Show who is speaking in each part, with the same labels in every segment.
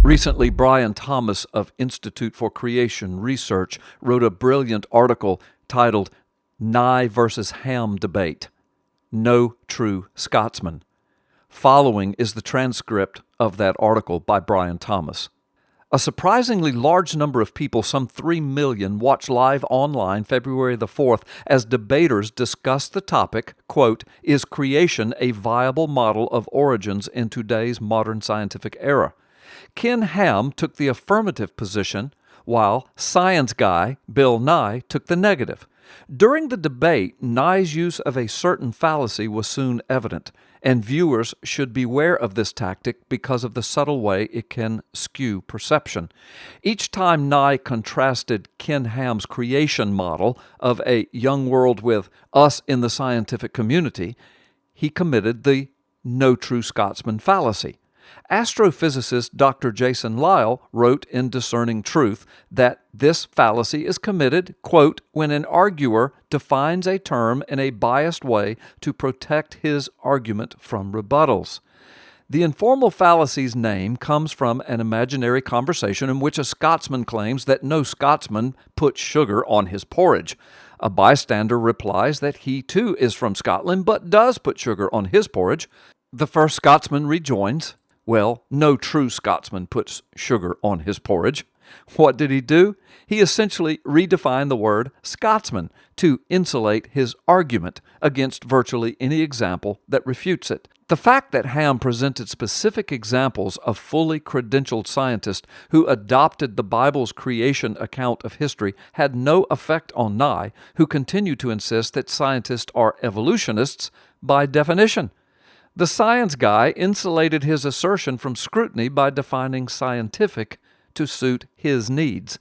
Speaker 1: Recently, Brian Thomas of Institute for Creation Research wrote a brilliant article titled Nye versus Ham Debate, No True Scotsman. Following is the transcript of that article by Brian Thomas. A surprisingly large number of people, some 3 million, watched live online February the 4th as debaters discussed the topic, quote, "Is creation a viable model of origins in today's modern scientific era?" Ken Ham took the affirmative position, while science guy Bill Nye took the negative. During the debate, Nye's use of a certain fallacy was soon evident, and viewers should beware of this tactic because of the subtle way it can skew perception. Each time Nye contrasted Ken Ham's creation model of a young world with us in the scientific community, he committed the no true Scotsman fallacy. Astrophysicist Dr. Jason Lisle wrote in Discerning Truth that this fallacy is committed, quote, when an arguer defines a term in a biased way to protect his argument from rebuttals. The informal fallacy's name comes from an imaginary conversation in which a Scotsman claims that no Scotsman puts sugar on his porridge. A bystander replies that he too is from Scotland but does put sugar on his porridge. The first Scotsman rejoins, well, no true Scotsman puts sugar on his porridge. What did he do? He essentially redefined the word Scotsman to insulate his argument against virtually any example that refutes it. The fact that Ham presented specific examples of fully credentialed scientists who adopted the Bible's creation account of history had no effect on Nye, who continued to insist that scientists are evolutionists by definition. The science guy insulated his assertion from scrutiny by defining scientific to suit his needs.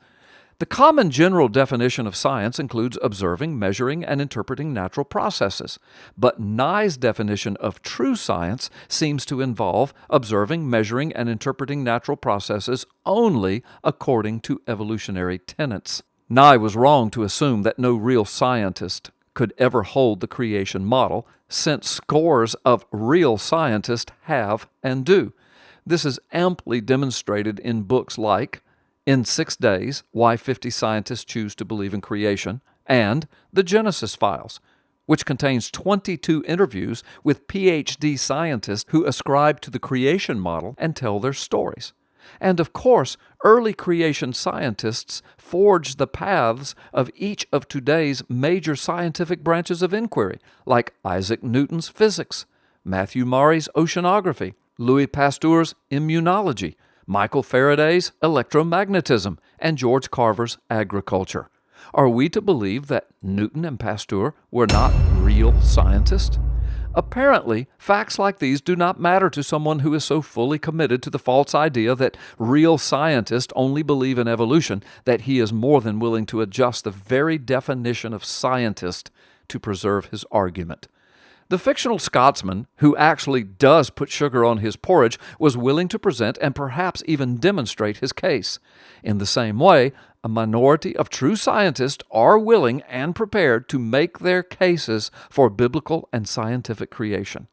Speaker 1: The common general definition of science includes observing, measuring, and interpreting natural processes. But Nye's definition of true science seems to involve observing, measuring, and interpreting natural processes only according to evolutionary tenets. Nye was wrong to assume that no real scientist could ever hold the creation model, since scores of real scientists have and do. This is amply demonstrated in books like In 6 Days, Why 50 Scientists Choose to Believe in Creation, and The Genesis Files, which contains 22 interviews with PhD scientists who ascribe to the creation model and tell their stories. And of course, early creation scientists forged the paths of each of today's major scientific branches of inquiry, like Isaac Newton's physics, Matthew Maury's oceanography, Louis Pasteur's immunology, Michael Faraday's electromagnetism, and George Carver's agriculture. Are we to believe that Newton and Pasteur were not real scientists? Apparently, facts like these do not matter to someone who is so fully committed to the false idea that real scientists only believe in evolution that he is more than willing to adjust the very definition of scientist to preserve his argument. The fictional Scotsman, who actually does put sugar on his porridge, was willing to present and perhaps even demonstrate his case. In the same way, a minority of true scientists are willing and prepared to make their cases for biblical and scientific creation.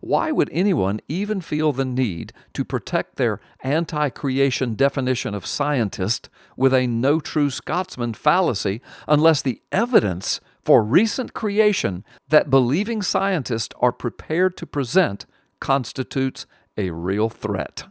Speaker 1: Why would anyone even feel the need to protect their anti-creation definition of scientist with a no true Scotsman fallacy unless the evidence for recent creation that believing scientists are prepared to present constitutes a real threat?